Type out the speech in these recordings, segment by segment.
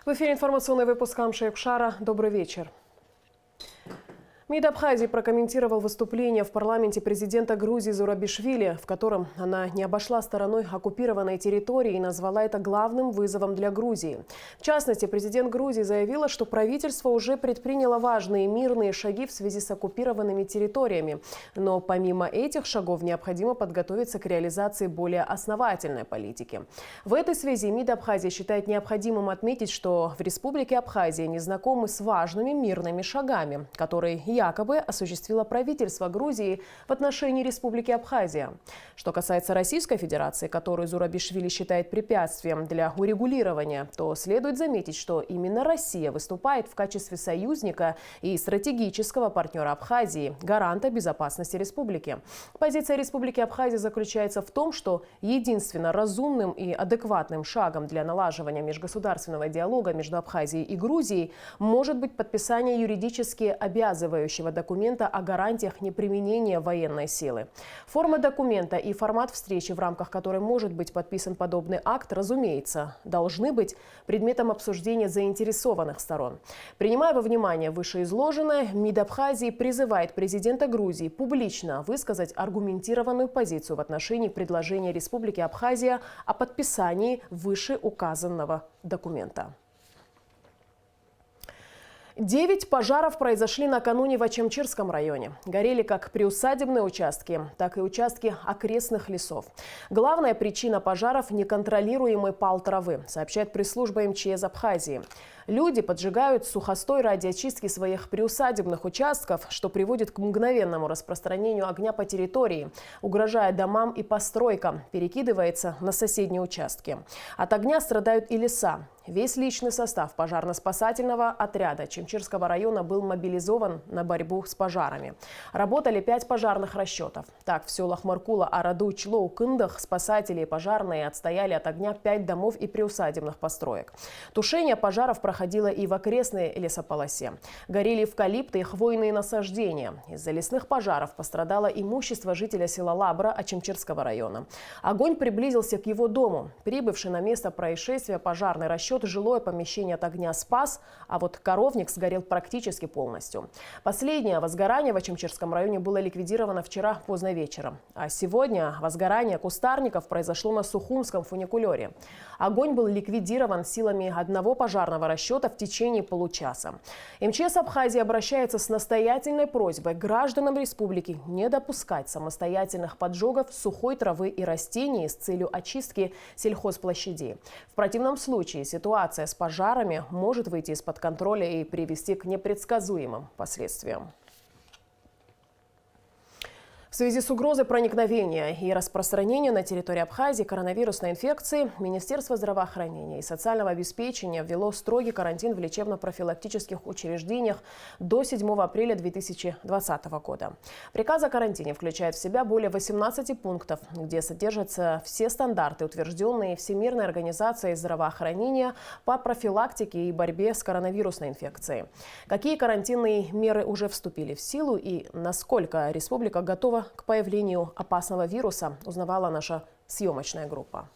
В эфире информационный выпуск Амшейкшара. Добрый вечер. МИД Абхазии прокомментировал выступление в парламенте президента Грузии Зурабишвили, в котором она не обошла стороной оккупированной территории и назвала это главным вызовом для Грузии. В частности, президент Грузии заявила, что правительство уже предприняло важные мирные шаги в связи с оккупированными территориями. Но помимо этих шагов необходимо подготовиться к реализации более основательной политики. В этой связи МИД Абхазии считает необходимым отметить, что в Республике Абхазия не знакомы с важными мирными шагами, которые якобы осуществило правительство Грузии в отношении Республики Абхазия. Что касается Российской Федерации, которую Зурабишвили считает препятствием для урегулирования, то следует заметить, что именно Россия выступает в качестве союзника и стратегического партнера Абхазии, гаранта безопасности республики. Позиция Республики Абхазия заключается в том, что единственно разумным и адекватным шагом для налаживания межгосударственного диалога между Абхазией и Грузией может быть подписание юридически обязывающего документа о гарантиях неприменения военной силы. Форма документа и формат встречи, в рамках которой может быть подписан подобный акт, разумеется, должны быть предметом обсуждения заинтересованных сторон. Принимая во внимание вышеизложенное, МИД Абхазии призывает президента Грузии публично высказать аргументированную позицию в отношении предложения Республики Абхазия о подписании вышеуказанного документа. 9 пожаров произошли накануне в Ачамчирском районе. Горели как приусадебные участки, так и участки окрестных лесов. Главная причина пожаров – неконтролируемый пал травы, сообщает пресс-служба МЧС Абхазии. Люди поджигают сухостой ради очистки своих приусадебных участков, что приводит к мгновенному распространению огня по территории, угрожая домам и постройкам, перекидывается на соседние участки. От огня страдают и леса. Весь личный состав пожарно-спасательного отряда Ачамчирского района был мобилизован на борьбу с пожарами. Работали 5 пожарных расчетов. Так, в селах Маркула, Араду, Члоу, Кындах спасатели и пожарные отстояли от огня 5 домов и приусадебных построек. Тушение пожаров проходило и в окрестной лесополосе. Горели эвкалипты и хвойные насаждения. Из-за лесных пожаров пострадало имущество жителя села Лабра Ачамчирского района. Огонь приблизился к его дому. Прибывший на место происшествия пожарный расчет жилое помещение от огня спас, а вот коровник сгорел практически полностью. Последнее возгорание в Ачамчирском районе было ликвидировано вчера поздно вечером. А сегодня возгорание кустарников произошло на Сухумском фуникулере. Огонь был ликвидирован силами одного пожарного расчета в течение получаса. МЧС Абхазии обращается с настоятельной просьбой к гражданам республики не допускать самостоятельных поджогов сухой травы и растений с целью очистки сельхозплощадей. В противном случае ситуация с пожарами может выйти из-под контроля и привести к непредсказуемым последствиям. В связи с угрозой проникновения и распространения на территории Абхазии коронавирусной инфекции Министерство здравоохранения и социального обеспечения ввело строгий карантин в лечебно-профилактических учреждениях до 7 апреля 2020 года. Приказ о карантине включает в себя более 18 пунктов, где содержатся все стандарты, утвержденные Всемирной организацией здравоохранения по профилактике и борьбе с коронавирусной инфекцией. Какие карантинные меры уже вступили в силу и насколько республика готова к появлению опасного вируса, узнавала наша съемочная группа.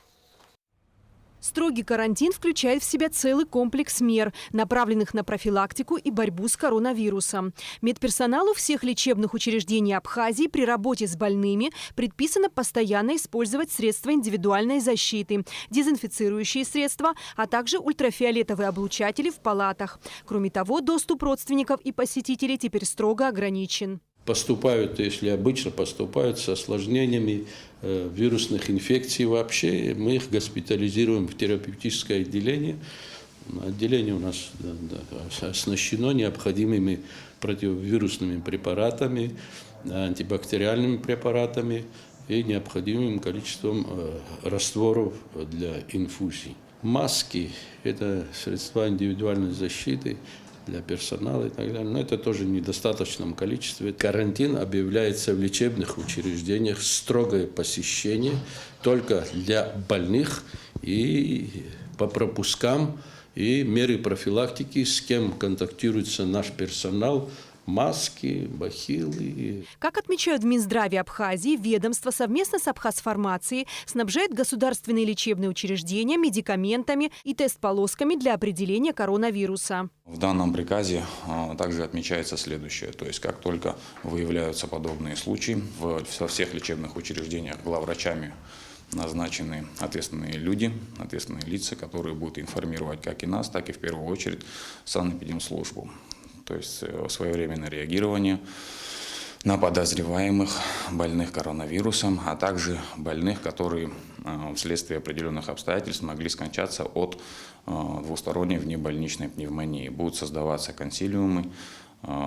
Строгий карантин включает в себя целый комплекс мер, направленных на профилактику и борьбу с коронавирусом. Медперсоналу всех лечебных учреждений Абхазии при работе с больными предписано постоянно использовать средства индивидуальной защиты, дезинфицирующие средства, а также ультрафиолетовые облучатели в палатах. Кроме того, доступ родственников и посетителей теперь строго ограничен. Поступают, если обычно поступают с осложнениями вирусных инфекций вообще, мы их госпитализируем в терапевтическое отделение. Отделение у нас оснащено необходимыми противовирусными препаратами, антибактериальными препаратами и необходимым количеством растворов для инфузий. Маски – это средства индивидуальной защиты для персонала и так далее. Но это тоже в недостаточном количестве. Карантин объявляется в лечебных учреждениях, строгое посещение только для больных и по пропускам и меры профилактики, с кем контактируется наш персонал, маски, бахилы. Как отмечают в Минздраве Абхазии, ведомство совместно с Абхазфармацией снабжает государственные лечебные учреждения медикаментами и тест-полосками для определения коронавируса. В данном приказе также отмечается следующее. То есть, как только выявляются подобные случаи, во всех лечебных учреждениях главврачами назначены ответственные люди, ответственные лица, которые будут информировать как и нас, так и в первую очередь санэпидемслужбу. То есть своевременное реагирование на подозреваемых больных коронавирусом, а также больных, которые вследствие определенных обстоятельств могли скончаться от двусторонней внебольничной пневмонии. Будут создаваться консилиумы,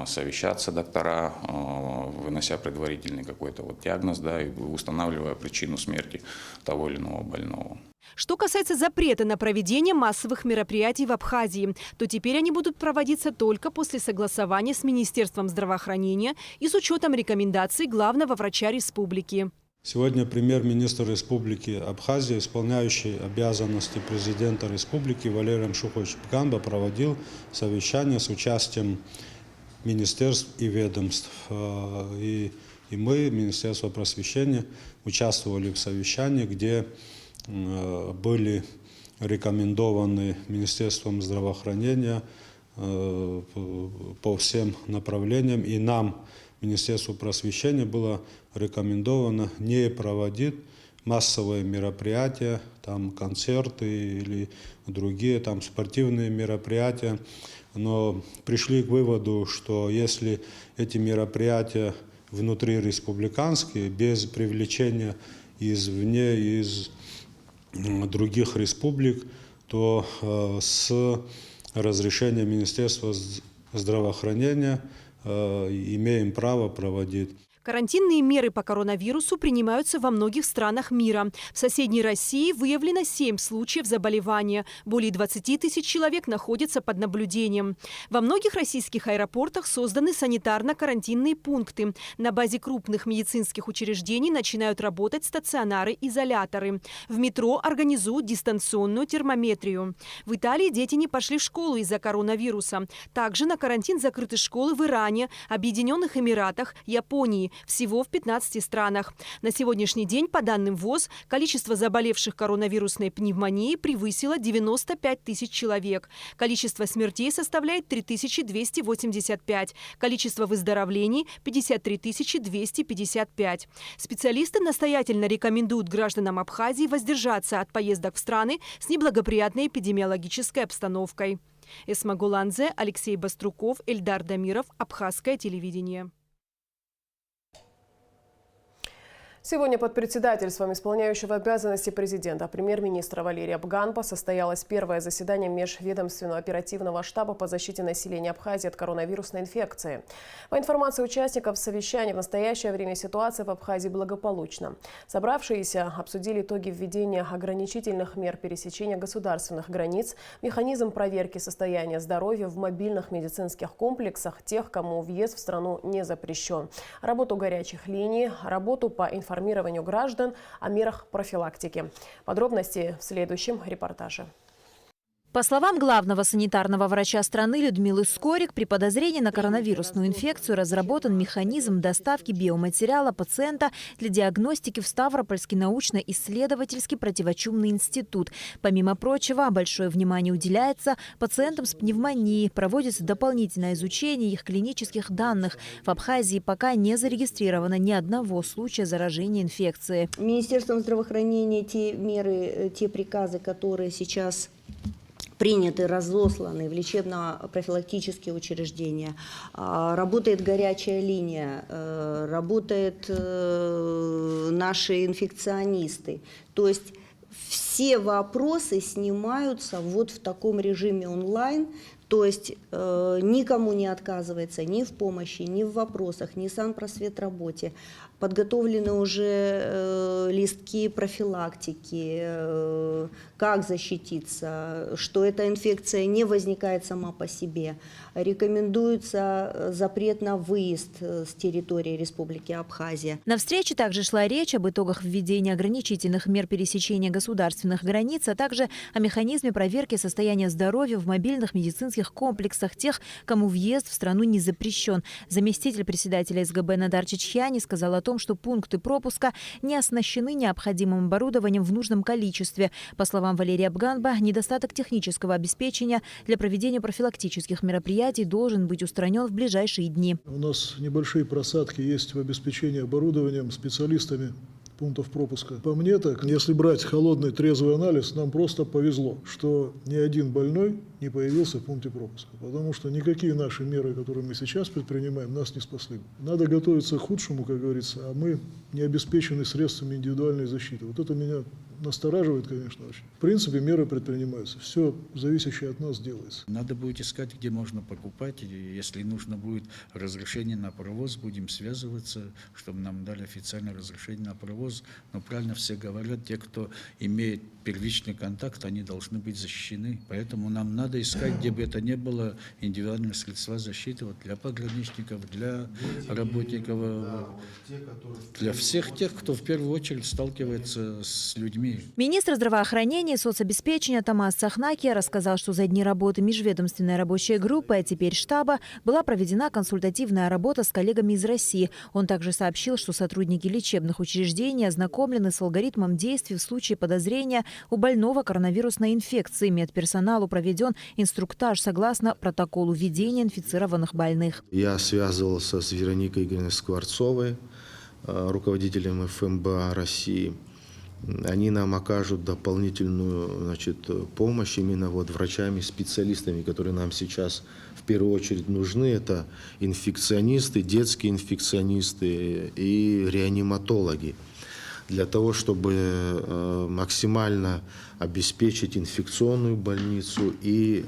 совещаться доктора, вынося предварительный какой-то диагноз, и устанавливая причину смерти того или иного больного. Что касается запрета на проведение массовых мероприятий в Абхазии, то теперь они будут проводиться только после согласования с Министерством здравоохранения и с учетом рекомендаций главного врача республики. Сегодня премьер-министр Республики Абхазия, исполняющий обязанности президента республики Валерий Мшухович Бганба, проводил совещание с участием министерств и ведомств. И мы, Министерство просвещения, участвовали в совещании, где были рекомендованы Министерством здравоохранения по всем направлениям. И нам, Министерству просвещения, было рекомендовано не проводить массовые мероприятия, концерты или другие спортивные мероприятия. Но пришли к выводу, что если эти мероприятия внутриреспубликанские, без привлечения извне, из других республик, то с разрешения Министерства здравоохранения имеем право проводить. Карантинные меры по коронавирусу принимаются во многих странах мира. В соседней России выявлено 7 случаев заболевания. Более 20 тысяч человек находятся под наблюдением. Во многих российских аэропортах созданы санитарно-карантинные пункты. На базе крупных медицинских учреждений начинают работать стационары-изоляторы. В метро организуют дистанционную термометрию. В Италии дети не пошли в школу из-за коронавируса. Также на карантин закрыты школы в Иране, Объединенных Эмиратах, Японии. Всего в 15 странах. На сегодняшний день, по данным ВОЗ, количество заболевших коронавирусной пневмонией превысило 95 тысяч человек. Количество смертей составляет 3285. Количество выздоровлений – 53 255. Специалисты настоятельно рекомендуют гражданам Абхазии воздержаться от поездок в страны с неблагоприятной эпидемиологической обстановкой. Эсма Гуланзе, Алексей Баструков, Эльдар Дамиров, Абхазское телевидение. Сегодня под председательством исполняющего обязанности президента премьер-министра Валерия Бганба состоялось первое заседание Межведомственного оперативного штаба по защите населения Абхазии от коронавирусной инфекции. По информации участников совещания, в настоящее время ситуация в Абхазии благополучна. Собравшиеся обсудили итоги введения ограничительных мер пересечения государственных границ, механизм проверки состояния здоровья в мобильных медицинских комплексах тех, кому въезд в страну не запрещен, работу горячих линий, работу по информированию граждан о мерах профилактики. Подробности в следующем репортаже. По словам главного санитарного врача страны Людмилы Скорик, при подозрении на коронавирусную инфекцию разработан механизм доставки биоматериала пациента для диагностики в Ставропольский научно-исследовательский противочумный институт. Помимо прочего, большое внимание уделяется пациентам с пневмонией, проводится дополнительное изучение их клинических данных. В Абхазии пока не зарегистрировано ни одного случая заражения инфекцией. Министерством здравоохранения те меры, те приказы, которые сейчас приняты, разосланы в лечебно-профилактические учреждения. Работает горячая линия, работают наши инфекционисты. То есть все вопросы снимаются вот в таком режиме онлайн. То есть никому не отказывается ни в помощи, ни в вопросах, ни в санпросветработе. подготовлены уже листки профилактики, как защититься, что эта инфекция не возникает сама по себе. Рекомендуется запрет на выезд с территории Республики Абхазия. На встрече также шла речь об итогах введения ограничительных мер пересечения государственных границ, а также о механизме проверки состояния здоровья в мобильных медицинских комплексах тех, кому въезд в страну не запрещен. Заместитель председателя СГБ Надар Чичхиани сказал о том, что пункты пропуска не оснащены необходимым оборудованием в нужном количестве. По словам Валерия Бганба, недостаток технического обеспечения для проведения профилактических мероприятий должен быть устранен в ближайшие дни. У нас небольшие просадки есть в обеспечении оборудованием, специалистами пунктов пропуска. По мне так, если брать холодный трезвый анализ, нам просто повезло, что ни один больной не появился в пункте пропуска. Потому что никакие наши меры, которые мы сейчас предпринимаем, нас не спасли. Надо готовиться к худшему, как говорится, а мы не обеспечены средствами индивидуальной защиты. Вот это меня настораживает, конечно, очень. В принципе, меры предпринимаются. Все, зависящее от нас, делается. Надо будет искать, где можно покупать. И если нужно будет разрешение на провоз, будем связываться, чтобы нам дали официальное разрешение на провоз. Но правильно все говорят, те, кто имеет первичный контакт, они должны быть защищены. Поэтому нам надо искать, где бы это ни было, индивидуальные средства защиты вот для пограничников, для работников, для всех тех, кто в первую очередь сталкивается с людьми. Министр здравоохранения и соцобеспечения Томас Сахнакия рассказал, что за дни работы межведомственной рабочей группы, а теперь штаба, была проведена консультативная работа с коллегами из России. Он также сообщил, что сотрудники лечебных учреждений ознакомлены с алгоритмом действий в случае подозрения у больного коронавирусной инфекции. Медперсоналу проведен инструктаж согласно протоколу ведения инфицированных больных. Я связывался с Вероникой Игоревной Скворцовой, руководителем ФМБА России. Они нам окажут дополнительную, помощь именно врачами, специалистами, которые нам сейчас в первую очередь нужны. Это инфекционисты, детские инфекционисты и реаниматологи. Для того, чтобы максимально обеспечить инфекционную больницу и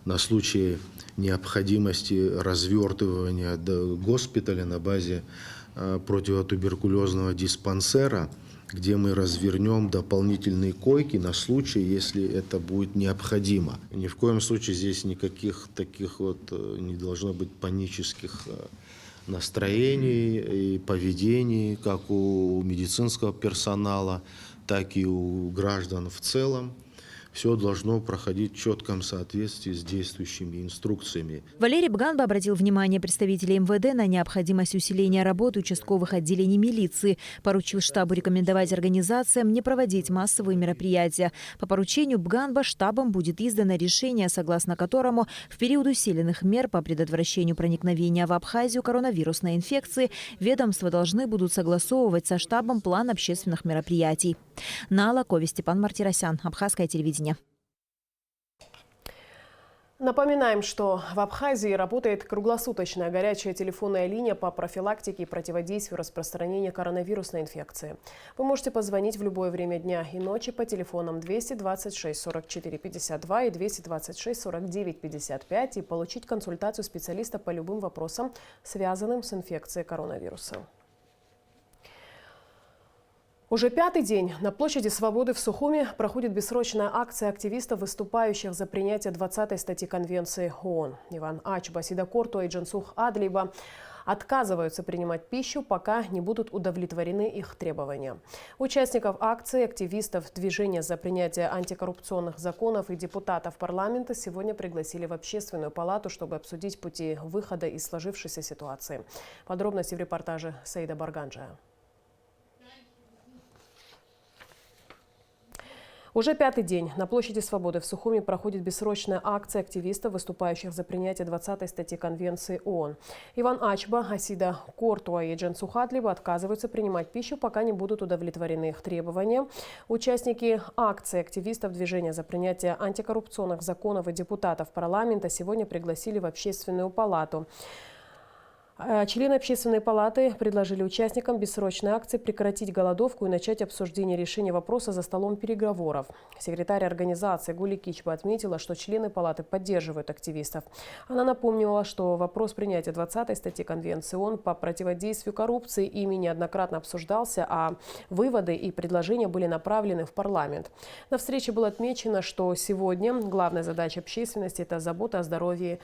на случай необходимости развертывания госпиталя на базе противотуберкулезного диспансера, где мы развернем дополнительные койки на случай, если это будет необходимо. Ни в коем случае здесь никаких таких не должно быть панических настроений и поведений, как у медицинского персонала, так и у граждан в целом. Все должно проходить в четком соответствии с действующими инструкциями. Валерий Бганба обратил внимание представителей МВД на необходимость усиления работы участковых отделений милиции. Поручил штабу рекомендовать организациям не проводить массовые мероприятия. По поручению Бганба штабом будет издано решение, согласно которому в период усиленных мер по предотвращению проникновения в Абхазию коронавирусной инфекции ведомства должны будут согласовывать со штабом план общественных мероприятий. Нала Кови, Степан Мартиросян, Абхазское телевидение. Напоминаем, что в Абхазии работает круглосуточная горячая телефонная линия по профилактике и противодействию распространения коронавирусной инфекции. Вы можете позвонить в любое время дня и ночи по телефонам 226 44 52 и 226 49 55 и получить консультацию специалиста по любым вопросам, связанным с инфекцией коронавируса. Уже пятый день на площади Свободы в Сухуми проходит бессрочная акция активистов, выступающих за принятие 20-й статьи Конвенции ООН. Иван Ачба, Асида Кортуа и Джансух Адлиба отказываются принимать пищу, пока не будут удовлетворены их требования. Участников акции, активистов движения за принятие антикоррупционных законов и депутатов парламента сегодня пригласили в Общественную палату, чтобы обсудить пути выхода из сложившейся ситуации. Подробности в репортаже Саида Барганджая. Уже пятый день на площади Свободы в Сухуми проходит бессрочная акция активистов, выступающих за принятие 20-й статьи Конвенции ООН. Иван Ачба, Асида Кортуа и Джансух Адлиба отказываются принимать пищу, пока не будут удовлетворены их требования. Участники акции активистов движения за принятие антикоррупционных законов и депутатов парламента сегодня пригласили в Общественную палату. Члены Общественной палаты предложили участникам бессрочной акции прекратить голодовку и начать обсуждение решения вопроса за столом переговоров. Секретарь организации Гули Кичба отметила, что члены палаты поддерживают активистов. Она напомнила, что вопрос принятия 20-й статьи Конвенции ООН по противодействию коррупции ими неоднократно обсуждался, а выводы и предложения были направлены в парламент. На встрече было отмечено, что сегодня главная задача общественности – это забота о здоровье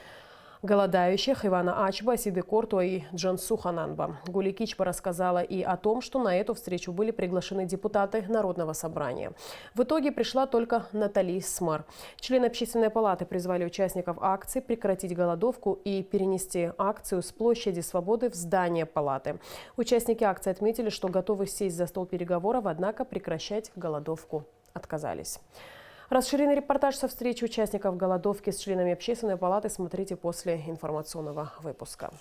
голодающих Ивана Ачба, Сиды Кортуа и Джансу Хананба. Гули Кичба рассказала и о том, что на эту встречу были приглашены депутаты Народного собрания. В итоге пришла только Натали Смар. Члены Общественной палаты призвали участников акции прекратить голодовку и перенести акцию с площади Свободы в здание палаты. Участники акции отметили, что готовы сесть за стол переговоров, однако прекращать голодовку отказались. Расширенный репортаж со встречи участников голодовки с членами Общественной палаты смотрите после информационного выпуска.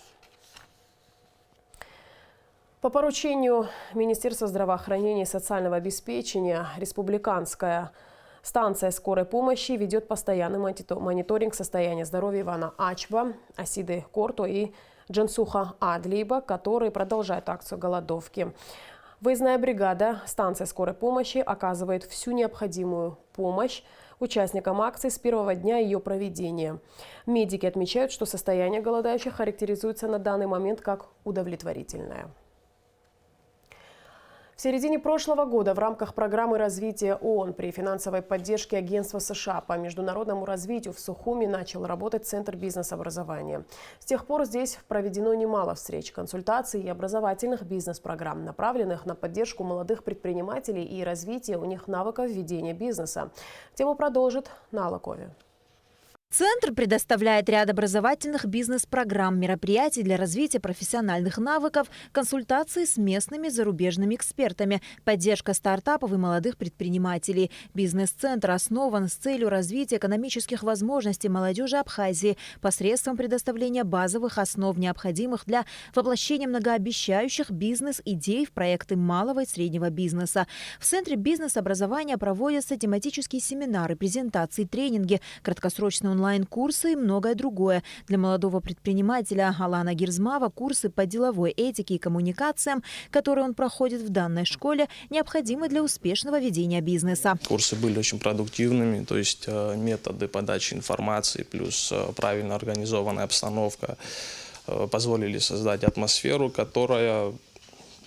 По поручению Министерства здравоохранения и социального обеспечения республиканская станция скорой помощи ведет постоянный мониторинг состояния здоровья Ивана Ачба, Асиды Кортуа и Джансуха Адлиба, которые продолжают акцию голодовки. Выездная бригада станции скорой помощи оказывает всю необходимую помощь участникам акции с первого дня ее проведения. Медики отмечают, что состояние голодающих характеризуется на данный момент как удовлетворительное. В середине прошлого года в рамках программы развития ООН при финансовой поддержке Агентства США по международному развитию в Сухуми начал работать Центр бизнес-образования. С тех пор здесь проведено немало встреч, консультаций и образовательных бизнес-программ, направленных на поддержку молодых предпринимателей и развитие у них навыков ведения бизнеса. Тему продолжит Нала Кови. Центр предоставляет ряд образовательных бизнес-программ, мероприятий для развития профессиональных навыков, консультации с местными зарубежными экспертами, поддержка стартапов и молодых предпринимателей. Бизнес-центр основан с целью развития экономических возможностей молодежи Абхазии посредством предоставления базовых основ, необходимых для воплощения многообещающих бизнес-идей в проекты малого и среднего бизнеса. В Центре бизнес-образования проводятся тематические семинары, презентации, тренинги, краткосрочные онлайн-курсы и многое другое. Для молодого предпринимателя Алана Гирзмава курсы по деловой этике и коммуникациям, которые он проходит в данной школе, необходимы для успешного ведения бизнеса. Курсы были очень продуктивными, то есть методы подачи информации плюс правильно организованная обстановка позволили создать атмосферу, которая,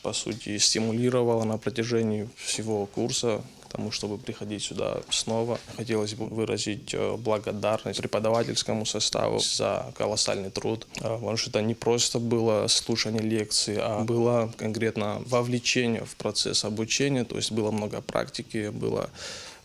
по сути, стимулировала на протяжении всего курса к тому, чтобы приходить сюда снова. Хотелось бы выразить благодарность преподавательскому составу за колоссальный труд, потому что это не просто было слушание лекций, а было конкретно вовлечение в процесс обучения, то есть было много практики, было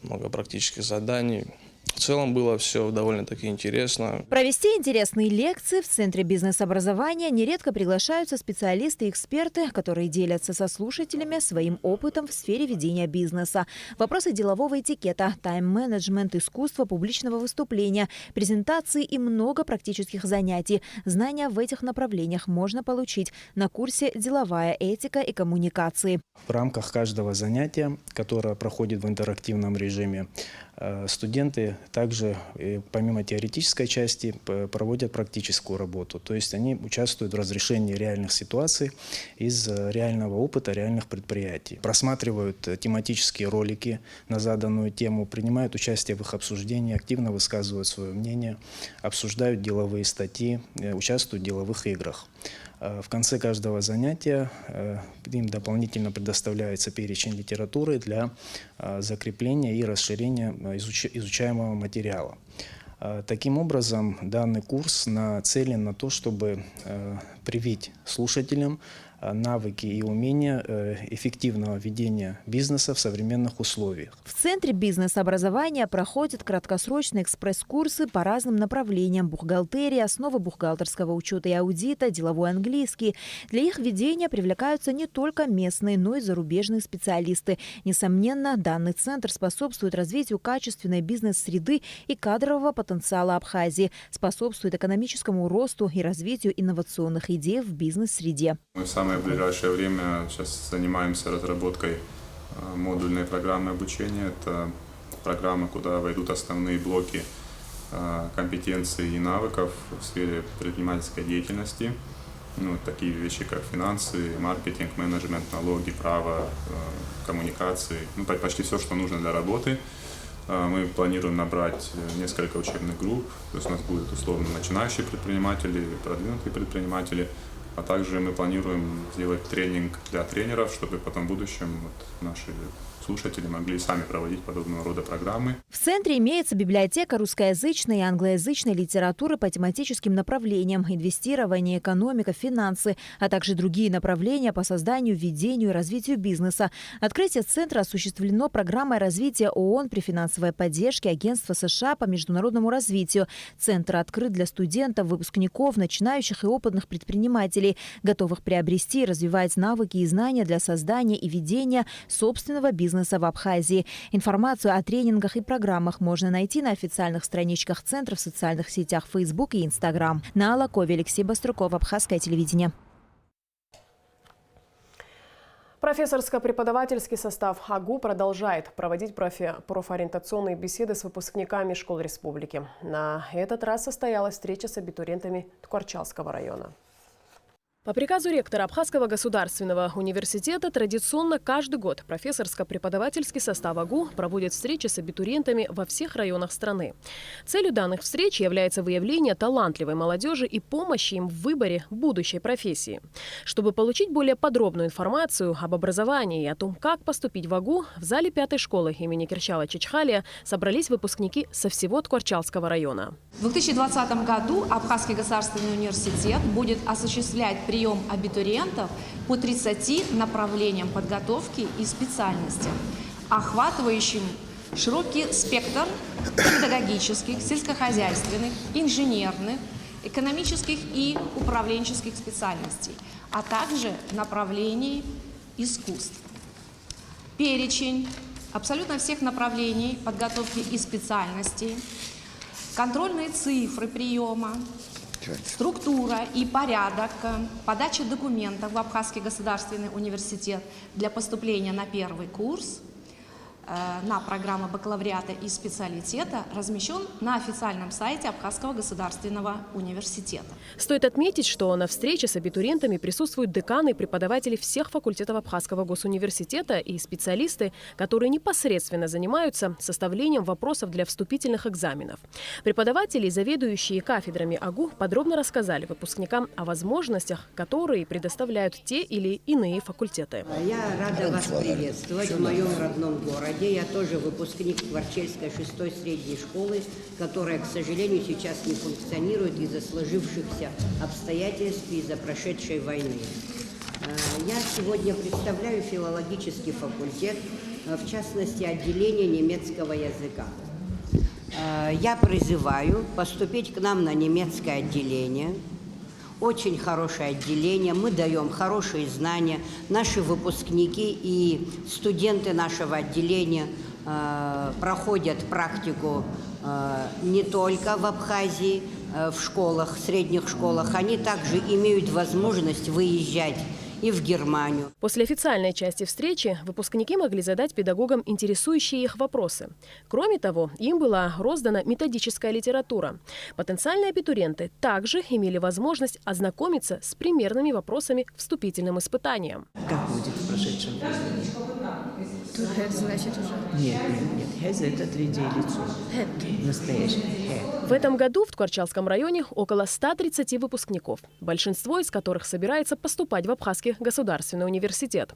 много практических заданий. В целом было все довольно-таки интересно. Провести интересные лекции в Центре бизнес-образования нередко приглашаются специалисты и эксперты, которые делятся со слушателями своим опытом в сфере ведения бизнеса. Вопросы делового этикета, тайм-менеджмент, искусство публичного выступления, презентации и много практических занятий. Знания в этих направлениях можно получить на курсе «Деловая этика и коммуникации». В рамках каждого занятия, которое проходит в интерактивном режиме, студенты также, помимо теоретической части, проводят практическую работу. То есть они участвуют в разрешении реальных ситуаций из реального опыта реальных предприятий. Просматривают тематические ролики на заданную тему, принимают участие в их обсуждении, активно высказывают свое мнение, обсуждают деловые статьи, участвуют в деловых играх. В конце каждого занятия им дополнительно предоставляется перечень литературы для закрепления и расширения изучаемого материала. Таким образом, данный курс нацелен на то, чтобы привить слушателям навыки и умения эффективного ведения бизнеса в современных условиях. В Центре бизнес-образования проходят краткосрочные экспресс-курсы по разным направлениям: бухгалтерия, основы бухгалтерского учета и аудита, деловой английский. Для их ведения привлекаются не только местные, но и зарубежные специалисты. Несомненно, данный центр способствует развитию качественной бизнес-среды и кадрового потенциала Абхазии, способствует экономическому росту и развитию инновационных идей в бизнес-среде. Мы в самое ближайшее время сейчас занимаемся разработкой модульной программы обучения. Это программа, куда войдут основные блоки компетенций и навыков в сфере предпринимательской деятельности. Ну, такие вещи, как финансы, маркетинг, менеджмент, налоги, право, коммуникации. Ну, почти все, что нужно для работы. Мы планируем набрать несколько учебных групп. То есть у нас будут условно начинающие предприниматели, продвинутые предприниматели. А также мы планируем сделать тренинг для тренеров, чтобы потом в будущем наши слушатели могли сами проводить подобного рода программы. В центре имеется библиотека русскоязычной и англоязычной литературы по тематическим направлениям: инвестирование, экономика, финансы, а также другие направления по созданию, ведению и развитию бизнеса. Открытие центра осуществлено программой развития ООН при финансовой поддержке Агентства США по международному развитию. Центр открыт для студентов, выпускников, начинающих и опытных предпринимателей, готовых приобрести и развивать навыки и знания для создания и ведения собственного бизнеса в Абхазии. Информацию о тренингах и программах можно найти на официальных страничках центра в социальных сетях Facebook и Instagram. Наала Кови, Алексей Баструков, Абхазское телевидение. Профессорско-преподавательский состав АГУ продолжает проводить профориентационные беседы с выпускниками школ республики. На этот раз состоялась встреча с абитуриентами Ткварчалского района. По приказу ректора Абхазского государственного университета традиционно каждый год профессорско-преподавательский состав АГУ проводит встречи с абитуриентами во всех районах страны. Целью данных встреч является выявление талантливой молодежи и помощи им в выборе будущей профессии. Чтобы получить более подробную информацию об образовании и о том, как поступить в АГУ, в зале 5-й школы имени Кирчала Чичхалия собрались выпускники со всего Ткварчалского района. В 2020 году Абхазский государственный университет будет осуществлять прием абитуриентов по 30 направлениям подготовки и специальностям, охватывающим широкий спектр педагогических, сельскохозяйственных, инженерных, экономических и управленческих специальностей, а также направлений искусств. Перечень абсолютно всех направлений подготовки и специальностей, контрольные цифры приема, структура и порядок подачи документов в Абхазский государственный университет для поступления на первый курс на программу бакалавриата и специалитета размещен на официальном сайте Абхазского государственного университета. Стоит отметить, что на встрече с абитуриентами присутствуют деканы и преподаватели всех факультетов Абхазского госуниверситета и специалисты, которые непосредственно занимаются составлением вопросов для вступительных экзаменов. Преподаватели и заведующие кафедрами АГУ подробно рассказали выпускникам о возможностях, которые предоставляют те или иные факультеты. Я рада вас приветствовать в моем родном городе. Я тоже выпускник Ткварчальской 6-й средней школы, которая, к сожалению, сейчас не функционирует из-за сложившихся обстоятельств и из-за прошедшей войны. Я сегодня представляю филологический факультет, в частности, отделение немецкого языка. Я призываю поступить к нам на немецкое отделение. Очень хорошее отделение, мы даем хорошие знания. Наши выпускники и студенты нашего отделения проходят практику не только в Абхазии, в школах, средних школах. Они также имеют возможность выезжать и в Германию. После официальной части встречи выпускники могли задать педагогам интересующие их вопросы. Кроме того, им была роздана методическая литература. Потенциальные абитуриенты также имели возможность ознакомиться с примерными вопросами вступительным испытаниям. Как будет в прошедшем времени? Значит уже? Нет. Хэз – это третье лицо. Настоящее. В этом году в Ткварчалском районе около 130 выпускников, большинство из которых собирается поступать в Абхазский государственный университет.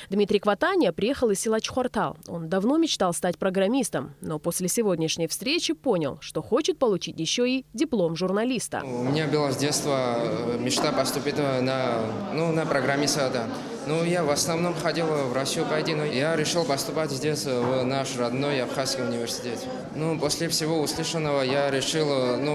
Дмитрий Кватаня приехал из села Чхортал. Он давно мечтал стать программистом, но после сегодняшней встречи понял, что хочет получить еще и диплом журналиста. У меня была с детства мечта поступить на программиста. Да. Ну, я в основном ходил в Россию по ID, но я решил поступать здесь, в наш родной Абхазский университет. Ну, после всего услышанного я решил,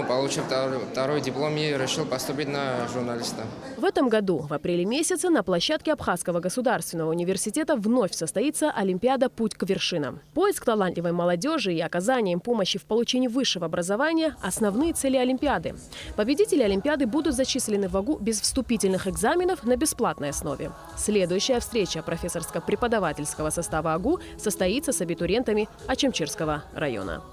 получив второй диплом, и решил поступить на журналиста. В этом году, в апреле месяце, на площадке Абхазского государственного университета вновь состоится Олимпиада «Путь к вершинам». Поиск талантливой молодежи и оказание им помощи в получении высшего образования – основные цели Олимпиады. Победители Олимпиады будут зачислены в АГУ без вступительных экзаменов на бесплатной основе. Следующая встреча профессорско-преподавательского состава АГУ состоится с абитуриентами Ачамчирского района.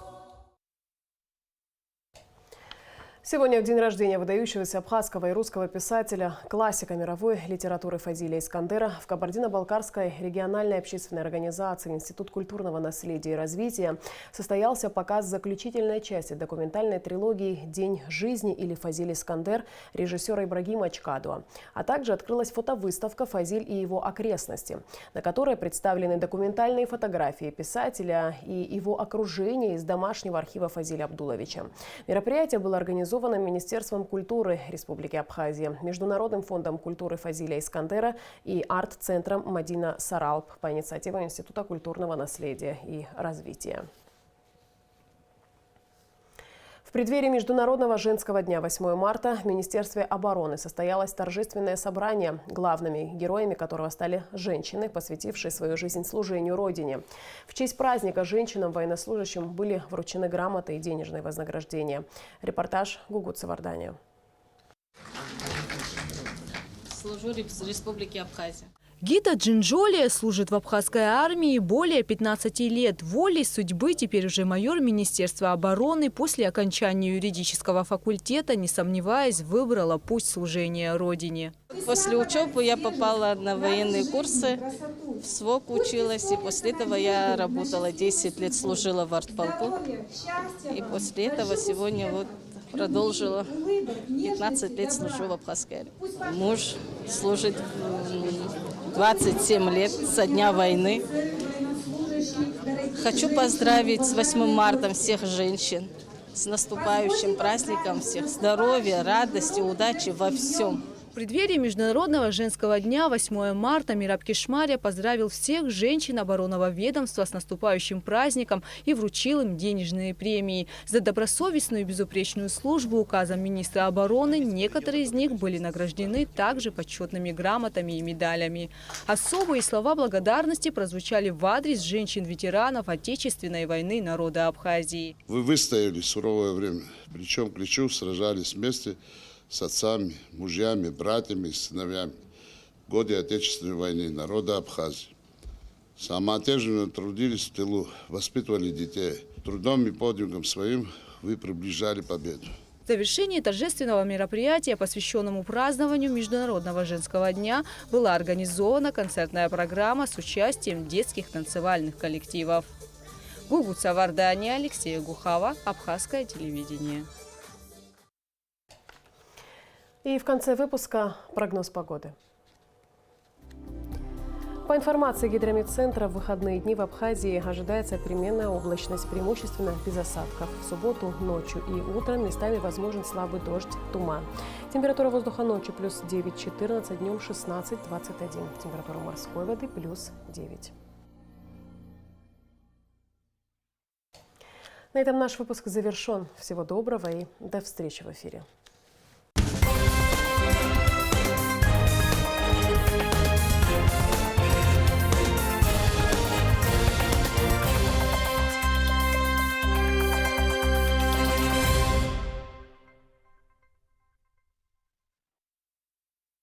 Сегодня в день рождения выдающегося абхазского и русского писателя, классика мировой литературы Фазилия Искандера в Кабардино-Балкарской региональной общественной организации Институт культурного наследия и развития состоялся показ заключительной части документальной трилогии «День жизни» или «Фазиль Искандер» режиссера Ибрагима Чкадуа. А также открылась фотовыставка «Фазиль и его окрестности», на которой представлены документальные фотографии писателя и его окружения из домашнего архива Фазиля Абдуловича. Мероприятие было организовано Министерством культуры Республики Абхазия, Международным фондом культуры Фазиля Искандера и арт-центром Мадина Саралп по инициативе Института культурного наследия и развития. В преддверии Международного женского дня 8 марта в Министерстве обороны состоялось торжественное собрание, главными героями которого стали женщины, посвятившие свою жизнь служению Родине. В честь праздника женщинам-военнослужащим были вручены грамоты и денежные вознаграждения. Репортаж Гугут Савардания. Служу в Республике Абхазия. Гита Джинджолия служит в абхазской армии более 15 лет. Волей судьбы теперь уже майор Министерства обороны после окончания юридического факультета, не сомневаясь, выбрала путь служения Родине. После учебы я попала на военные курсы, в СВОК училась, и после этого я работала 10 лет, служила в артполку. И после этого сегодня вот продолжила 15 лет служу в абхазской армии. Муж служит 27 лет со дня войны. Хочу поздравить с 8 марта всех женщин, с наступающим праздником всех. Здоровья, радости, удачи во всем. В преддверии Международного женского дня 8 марта Мираб Кишмария поздравил всех женщин оборонного ведомства с наступающим праздником и вручил им денежные премии. За добросовестную и безупречную службу указом министра обороны некоторые из них были награждены также почетными грамотами и медалями. Особые слова благодарности прозвучали в адрес женщин-ветеранов Отечественной войны народа Абхазии. Вы выстояли суровое время, плечом к плечу сражались вместе с отцами, мужьями, братьями и сыновьями в годы Отечественной войны народа Абхазии. Самоотверженно трудились в тылу, воспитывали детей. Трудом и подвигом своим вы приближали победу. В завершении торжественного мероприятия, посвященному празднованию Международного женского дня, была организована концертная программа с участием детских танцевальных коллективов. Гугут Савардания, Алексей Гухава, Абхазское телевидение. И в конце выпуска прогноз погоды. По информации Гидрометцентра, в выходные дни в Абхазии ожидается переменная облачность, преимущественно без осадков. В субботу ночью и утром местами возможен слабый дождь, туман. Температура воздуха ночью плюс 9-14, днем 16-21. Температура морской воды плюс 9. На этом наш выпуск завершен. Всего доброго и до встречи в эфире.